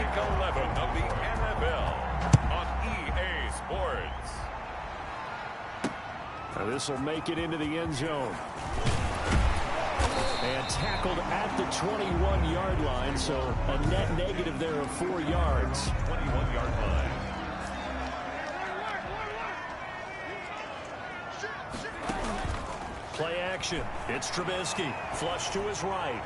Week 11 of the NFL on EA Sports. Now this will make it into the end zone. And tackled at the 21-yard line, so a net negative there of 4 yards. 21-yard line. Play action. It's Trubisky. Flush to his right.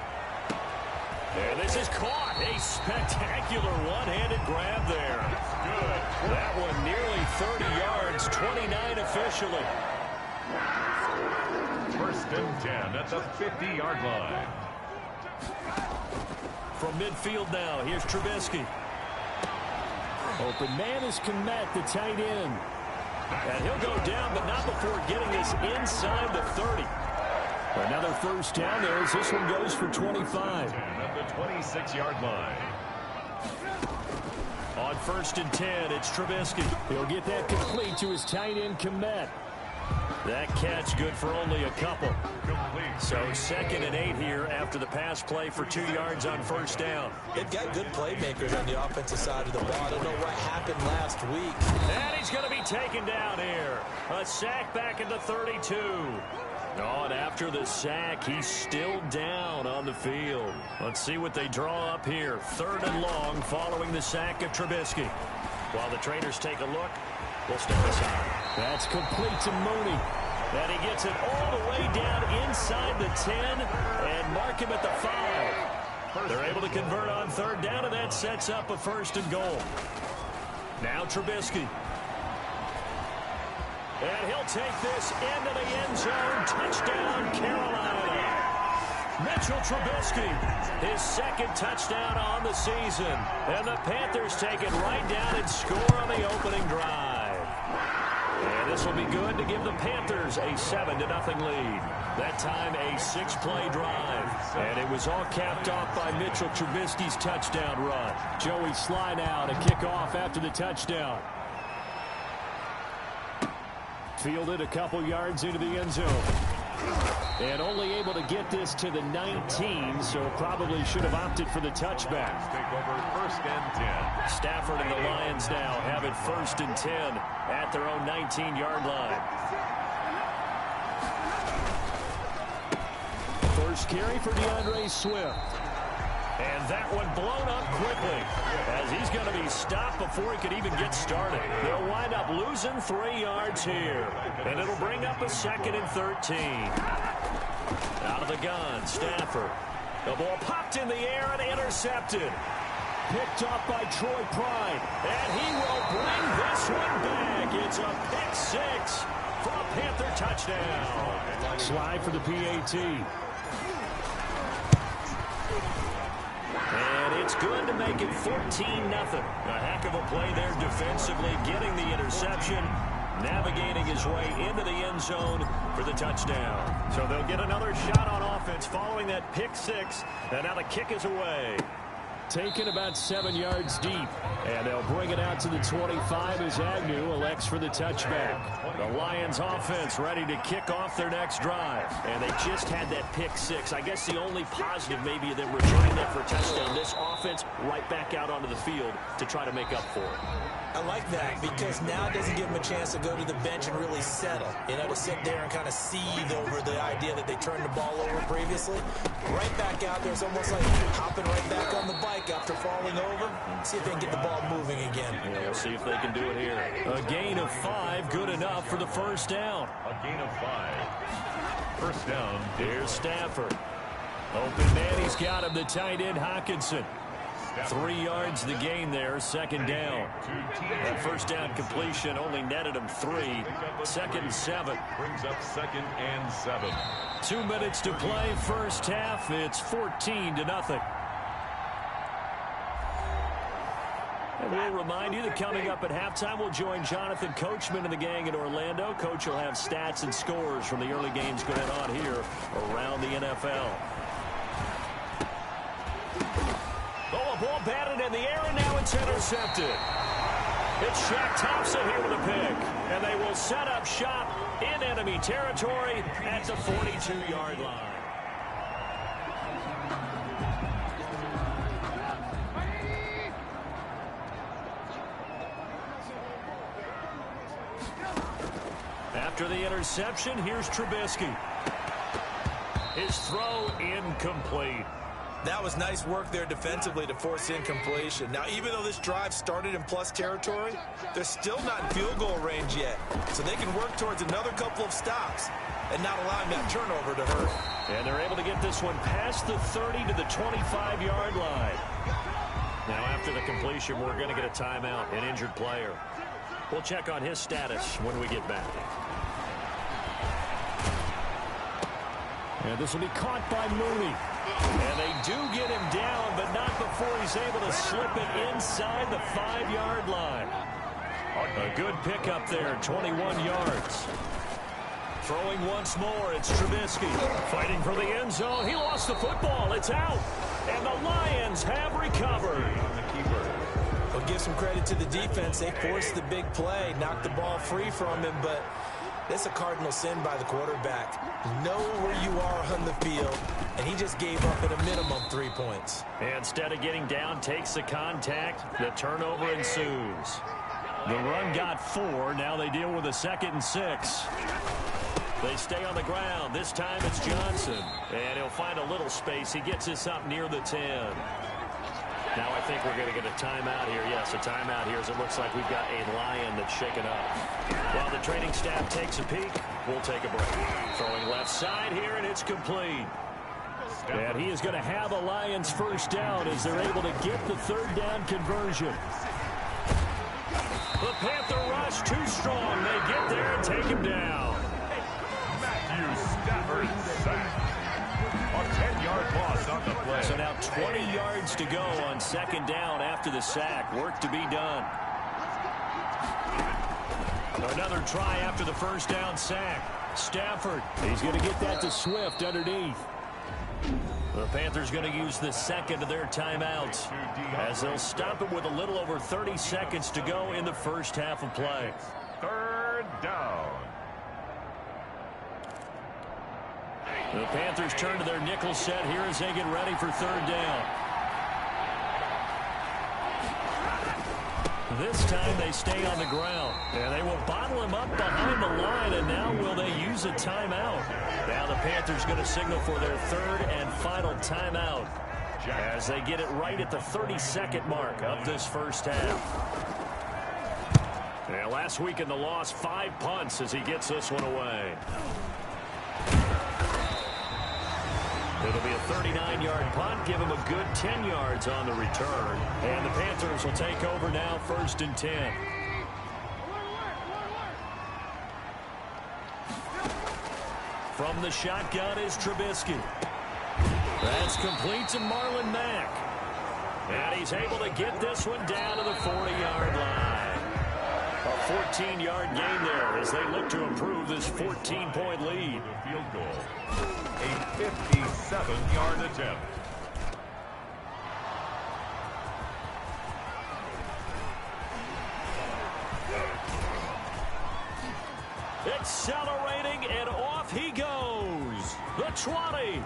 And this is caught. A spectacular one-handed grab there. Good. That one nearly 30 yards, 29 officially. First and 10 at the 50-yard line. From midfield now, here's Trubisky. Open man is Komet, the tight end. And he'll go down, but not before getting this inside the 30. Another first down there as this one goes for 25. At the 26-yard line. On first and 10, it's Trubisky. He'll get that complete to his tight end, Komet. That catch good for only a couple. Complete. So 2nd and 8 here after the pass play for 2 yards on first down. They've got good playmakers on the offensive side of the ball. I don't know what happened last week. And he's going to be taken down here. A sack back at the 32. Oh, and after the sack, he's still down on the field. Let's see what they draw up here. 3rd and long following the sack of Trubisky. While the trainers take a look, we'll step aside. That's complete to Mooney. And he gets it all the way down inside the 10 and mark him at the 5. They're able to convert on 3rd down, and that sets up a 1st and goal. Now Trubisky. And he'll take this into the end zone. Touchdown, Carolina. Mitchell Trubisky, his 2nd touchdown on the season. And the Panthers take it right down and score on the opening drive. And this will be good to give the Panthers a 7-0 lead. That time a 6-play drive. And it was all capped off by Mitchell Trubisky's touchdown run. Joey Sly now to kick off after the touchdown. Fielded a couple yards into the end zone. And only able to get this to the 19, so probably should have opted for the touchback. Take over 1st and 10. Stafford and the Lions now have it 1st and 10 at their own 19-yard line. First carry for DeAndre Swift. And that one blown up quickly as he's going to be stopped before he could even get started. They'll wind up losing 3 yards here. And it'll bring up a 2nd and 13. Out of the gun, Stafford. The ball popped in the air and intercepted. Picked up by Troy Pride. And he will bring this one back. It's a pick 6 for a Panther touchdown. Slide for the PAT. And it's good to make it 14-0. A heck of a play there defensively, getting the interception, navigating his way into the end zone for the touchdown. So they'll get another shot on offense following that pick 6, and now the kick is away. Taken about 7 yards deep, and they'll bring it out to the 25 as Agnew elects for the touchback. The Lions offense ready to kick off their next drive. And they just had that pick 6. I guess the only positive maybe of them returning that for a touchdown. This offense right back out onto the field to try to make up for it. I like that because now it doesn't give them a chance to go to the bench and really settle. You know, to sit there and kind of seethe over the idea that they turned the ball over previously. Right back out there. It's almost like hopping right back on the bike after falling over. See if they can get the ball moving again. Yeah, we'll see if they can do it here. A gain of 5, good enough for the first down. A gain of 5. First down. Here's Stafford. Open man, he's got him, the tight end, Hockenson. 3 yards the gain there, 2nd down. That first down completion only netted him 3. 2nd and 7. Brings up 2nd and 7. 2 minutes to play, first half. It's 14-0. And we'll remind you that coming up at halftime, we'll join Jonathan Coachman and the gang in Orlando. Coach will have stats and scores from the early games going on here around the NFL. Oh, a ball batted in the air, and now it's intercepted. It's Shaq Thompson here with a pick. And they will set up shop in enemy territory at the 42-yard line. After the interception, here's Trubisky. His throw incomplete. That was nice work there defensively to force incompletion. Now, even though this drive started in plus territory, they're still not in field goal range yet. So they can work towards another couple of stops and not allowing that turnover to hurt. And they're able to get this one past the 30 to the 25-yard line. Now, after the completion, we're going to get a timeout, an injured player. We'll check on his status when we get back. And this will be caught by Mooney. And they do get him down, but not before he's able to slip it inside the 5-yard line. A good pickup there, 21 yards. Throwing once more, it's Trubisky. Fighting for the end zone. He lost the football. It's out. And the Lions have recovered. We'll give some credit to the defense. They forced the big play, knocked the ball free from him, but that's a cardinal sin by the quarterback. Know where you are on the field, and he just gave up at a minimum 3 points. Instead of getting down, takes the contact. The turnover ensues. The run got 4. Now they deal with a 2nd and 6. They stay on the ground. This time it's Johnson. And he'll find a little space. He gets us up near the 10. Now I think we're going to get a timeout here. Yes, a timeout here as it looks like we've got a Lion that's shaken up. While the training staff takes a peek, we'll take a break. Throwing left side here, and it's complete. And he is going to have a Lions first down as they're able to get the 3rd down conversion. The Panther rush too strong. They get there and take him down. Stafford sack. A 10-yard loss on the play. So now 20 yards to go on 2nd down after the sack. Work to be done. Another try after the 1st down sack. Stafford, he's going to get that to Swift underneath. The Panthers going to use the 2nd of their timeouts as they'll stop it with a little over 30 seconds to go in the first half of play. 3rd down. The Panthers turn to their nickel set here as they get ready for 3rd down. This time they stay on the ground. And they will bottle him up behind the line. And now will they use a timeout? Now the Panthers going to signal for their 3rd and final timeout as they get it right at the 32nd mark of this first half. Yeah, last week in the loss, 5 punts as he gets this one away. It'll be a 39-yard punt, give him a good 10 yards on the return. And the Panthers will take over now, 1st and 10. From the shotgun is Trubisky. That's complete to Marlon Mack. And he's able to get this one down to the 40-yard line. A 14-yard gain there as they look to improve this 14-point lead. Field goal. A 57-yard attempt. Accelerating, and off he goes. The 20.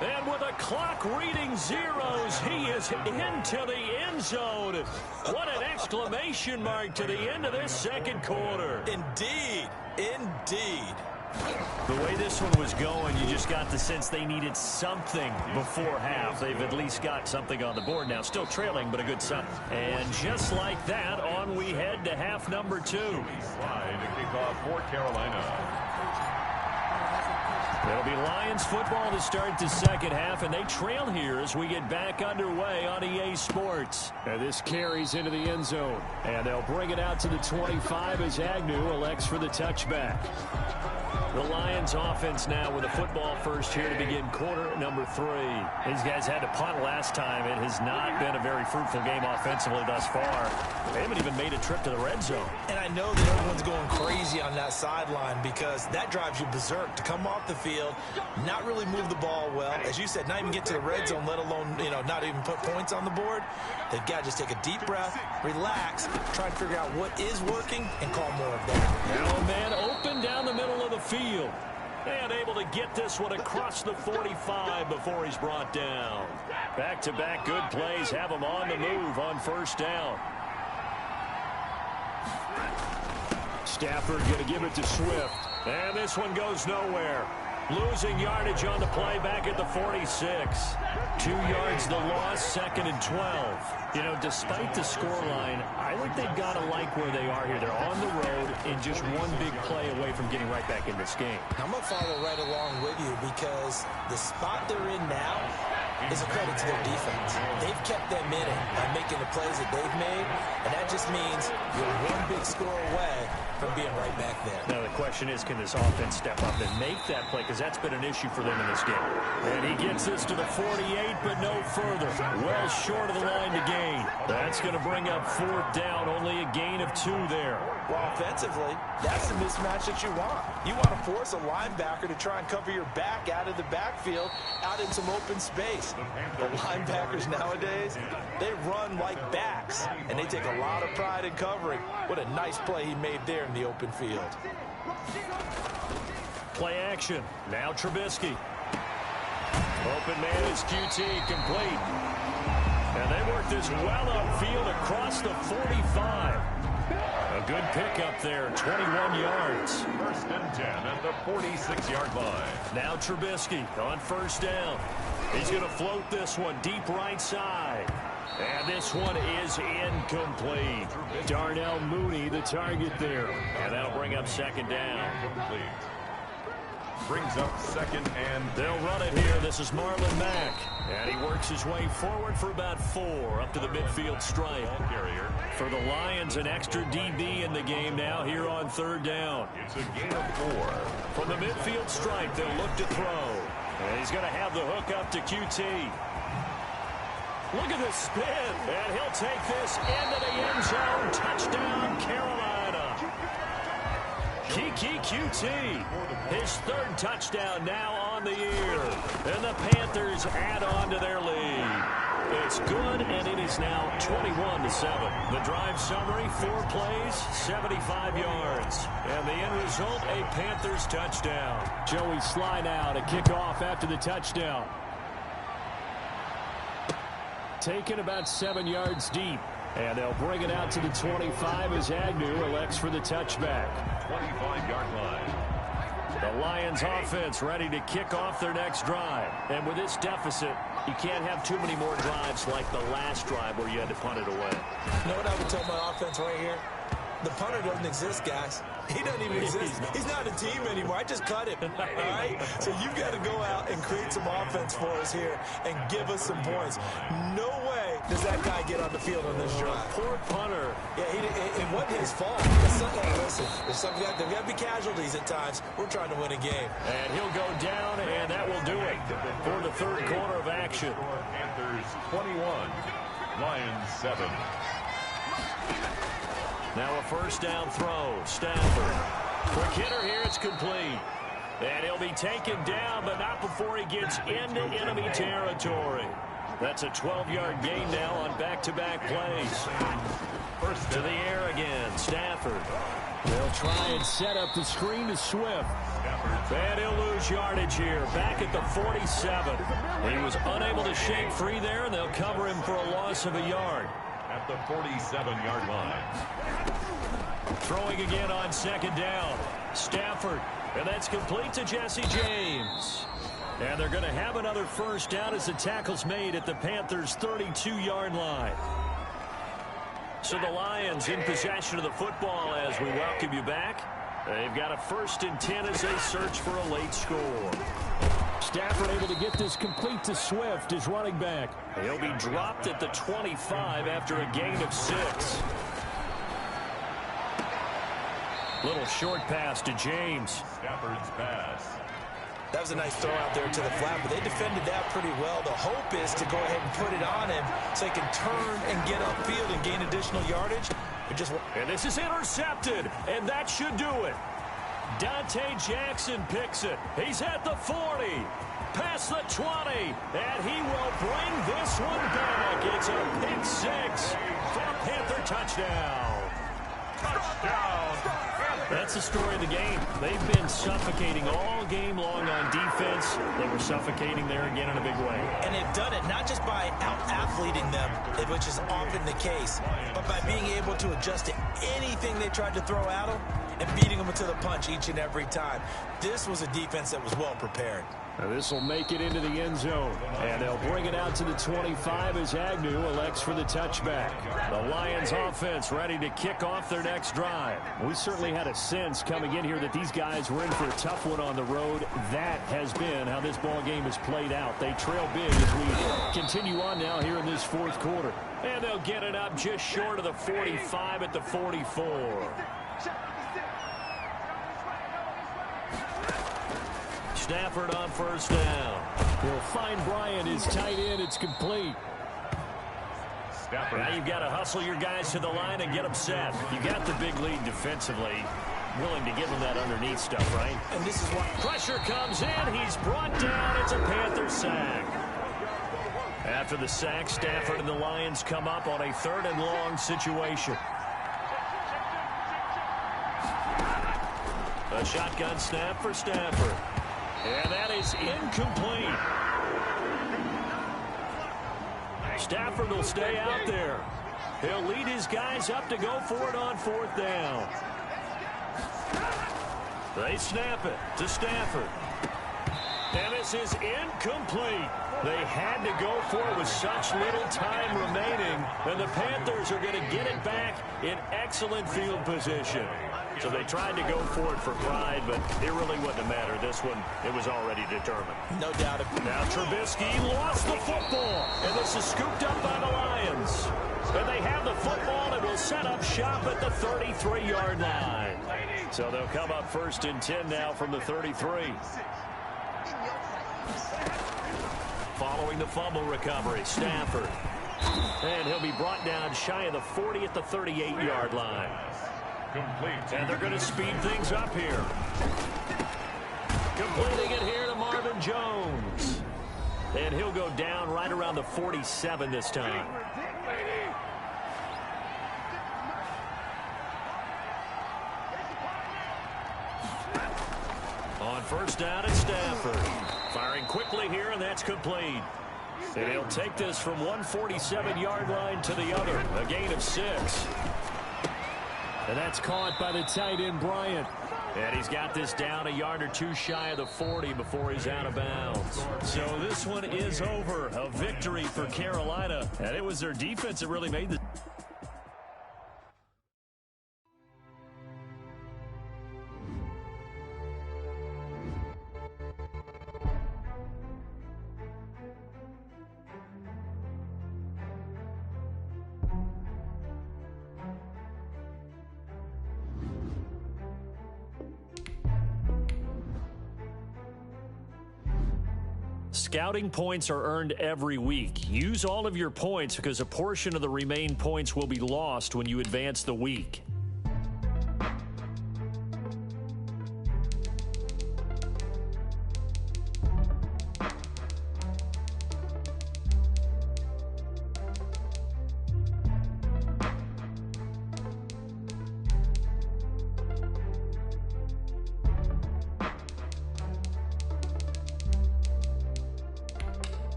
And with a clock reading zeros, he is into the end zone. What an exclamation mark to the end of this 2nd quarter. Indeed. Indeed. The way this one was going, you just got the sense they needed something before half. They've at least got something on the board now. Still trailing, but a good sign. And just like that, on we head to half number 2. Slide to kick off for Carolina. It'll be Lions football to start the 2nd half, and they trail here as we get back underway on EA Sports. And this carries into the end zone, and they'll bring it out to the 25 as Agnew elects for the touchback. The Lions offense now with a football first here to begin quarter number 3. These guys had to punt last time. It has not been a very fruitful game offensively thus far. They haven't even made a trip to the red zone. And I know that everyone's going crazy on that sideline because that drives you berserk to come off the field, not really move the ball well. As you said, not even get to the red zone, let alone, not even put points on the board. They've got to just take a deep breath, relax, try to figure out what is working, and call more of that. Now a man open down the middle of the field. And able to get this one across the 45 before he's brought down. Back-to-back good plays have him on the move on 1st down. Stafford going to give it to Swift. And this one goes nowhere. Losing yardage on the play back at the 46. 2 yards the loss, 2nd and 12. You know, despite the scoreline, I think they've got to like where they are here. They're on the road and just one big play away from getting right back in this game. I'm going to follow right along with you because the spot they're in now is a credit to their defense. They've kept them in it by making the plays that they've made, and that just means you're one big score away from being right back there. Now the question is, can this offense step up and make that play? Because that's been an issue for them in this game. And he gets this to the 48, but no further. Well short of the line to gain. That's going to bring up 4th down. Only a gain of 2 there. Well, offensively, that's the mismatch that you want. You want to force a linebacker to try and cover your back out of the backfield, out in some open space. The linebackers nowadays, they run like backs, and they take a lot of pride in covering. What a nice play he made there in the open field. Play action. Now Trubisky. Open man is QT, complete. And they work this well upfield across the 45. A good pickup there, 21 yards. 1st and 10 at the 46-yard line. Now Trubisky on 1st down. He's going to float this one deep right side. And this one is incomplete. Darnell Mooney, the target there. And that'll bring up 2nd down. Complete. Brings up 2nd and... They'll run it here. This is Marlon Mack. And he works his way forward for about 4 up to the midfield stripe. Carrier. For the Lions, an extra DB in the game now here on 3rd down. It's a gain of 4. From the midfield stripe, they'll look to throw. And he's going to have the hook up to QT. Look at this spin. And he'll take this into the end zone. Touchdown, Carolina. Kiki QT. His 3rd touchdown now on the year. And the Panthers add on to their lead. It's good, and it is now 21-7. The drive summary, 4 plays, 75 yards. And the end result, a Panthers touchdown. Joey Sly now to kick off after the touchdown. Taken about 7 yards deep. And they'll bring it out to the 25 as Agnew elects for the touchback. 25-yard line. The Lions offense ready to kick off their next drive. And with this deficit, you can't have too many more drives like the last drive where you had to punt it away. You know what I would tell my offense right here? The punter doesn't exist, guys. He doesn't even exist. He's not a team anymore. I just cut him. All right? So you've got to go out and create some offense for us here and give us some points. No way does that guy get on the field on this drive. Poor punter. Yeah, it wasn't his fault. Listen, there's got to be casualties at times. We're trying to win a game. And he'll go down, and that will do it for the 3rd quarter of action. Panthers 21, Lions 7. Now a 1st down throw. Stafford. Quick hitter here. It's complete. And he'll be taken down, but not before he gets into enemy territory. That's a 12-yard gain now on back-to-back plays. First to the air again. Stafford. They'll try and set up the screen to Swift. And he'll lose yardage here. Back at the 47. He was unable to shake free there, and they'll cover him for a loss of a yard. At the 47-yard line. Throwing again on 2nd down. Stafford. And that's complete to Jesse James. And they're going to have another 1st down as the tackle's made at the Panthers' 32-yard line. So the Lions in possession of the football as we welcome you back. They've got a 1st and 10 as they search for a late score. Stafford able to get this complete to Swift, his running back. He'll be dropped at the 25 after a gain of 6. Little short pass to James. Stafford's pass. That was a nice throw out there to the flat, but they defended that pretty well. The hope is to go ahead and put it on him so he can turn and get upfield and gain additional yardage. And this is intercepted, and that should do it. Dante Jackson picks it. He's at the 40, past the 20, and he will bring this one back. It's a pick 6 for a Panther touchdown. Touchdown. That's the story of the game. They've been suffocating all game long on defense. They were suffocating there again in a big way. And they've done it not just by out-athleting them, which is often the case, but by being able to adjust to anything they tried to throw at them and beating them to the punch each and every time. This was a defense that was well prepared. This will make it into the end zone. And they'll bring it out to the 25 as Agnew elects for the touchback. The Lions offense ready to kick off their next drive. We certainly had a sense coming in here that these guys were in for a tough one on the road. That has been how this ball game has played out. They trail big as we continue on now here in this fourth quarter. And they'll get it up just short of the 45 at the 44. Stafford on first down. He'll find Bryant, his tight end. It's complete. Now you've got to hustle your guys to the line and get them set. You got the big lead defensively. Willing to give them that underneath stuff, right? And this is what pressure comes in. He's brought down. It's a Panther sack. After the sack, Stafford and the Lions come up on a 3rd and long situation. A shotgun snap for Stafford. And that is incomplete. Stafford will stay out there. He'll lead his guys up to go for it on 4th down. They snap it to Stafford. And this is incomplete. They had to go for it with such little time remaining. And the Panthers are going to get it back in excellent field position. So they tried to go for it for pride, but it really wouldn't have mattered. This one, it was already determined. No doubt. Now Trubisky lost the football, and this is scooped up by the Lions. And they have the football and will set up shop at the 33-yard line. So they'll come up 1st and 10 now from the 33. Following the fumble recovery, Stafford. And he'll be brought down shy of the 40 at the 38-yard line. Complete. And they're going to speed things up here. Completing it here to Marvin Jones. And he'll go down right around the 47 this time. On first down, it's Stafford. Firing quickly here, and that's complete. And he'll take this from one 47-yard line to the other. A gain of 6. And that's caught by the tight end, Bryant. And he's got this down a yard or two shy of the 40 before he's out of bounds. So this one is over. A victory for Carolina. And it was their defense that really made the... Scouting points are earned every week. Use all of your points because a portion of the remaining points will be lost when you advance the week.